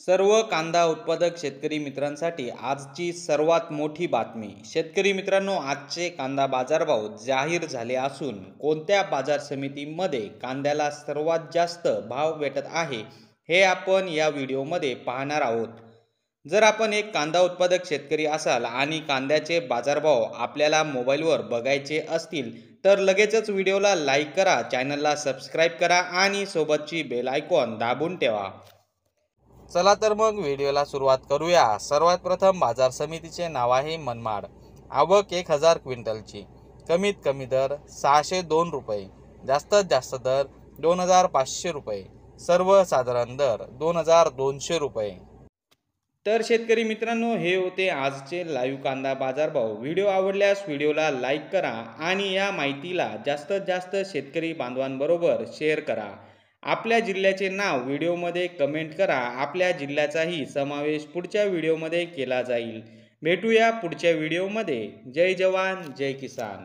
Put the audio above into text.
सर्व कांदा उत्पादक शेतकरी मित्रांसाठी आजची सर्वात मोठी बातमी। शेतकरी मित्रांनो, आजचे कांदा बाजारभाव जाहीर झाले असून कोणत्या बाजार समितीमध्ये कांद्याला सर्वात जास्त भाव भेटत आहे हे आपण या व्हिडिओमध्ये पाहणार आहोत। जर आपण एक कांदा उत्पादक शेतकरी असाल आणि कांद्याचे बाजारभाव आपल्याला मोबाईलवर बघायचे असतील तर लगेचच व्हिडिओला लाईक करा, चॅनलला सबस्क्राईब करा आणि सोबतची बेल आयकॉन दाबून ठेवा। चला तर मग व्हिडिओला सुरुवात करूया। सर्वात प्रथम बाजार समितीचे नाव आहे मनमाड। आवक 1000 क्विंटलची। कमीत कमी दर 602 रुपये, जास्तीत जास्त दर 2500 रुपये, सर्वसाधारण दर 2200 रुपये। तर शेतकरी मित्रांनो, हे होते आजचे लाईव्ह कांदा बाजारभाव। व्हिडिओ आवडल्यास व्हिडिओला लाईक करा आणि या माहितीला जास्तीत जास्त शेतकरी बांधवांबरोबर शेअर करा। आपल्या जिल्ह्याचे नाव व्हिडिओमध्ये कमेंट करा, आपल्या जिल्ह्याचाही समावेश पुढच्या व्हिडिओमध्ये केला जाईल। भेटूया पुढच्या व्हिडिओमध्ये। जय जवान जय किसान।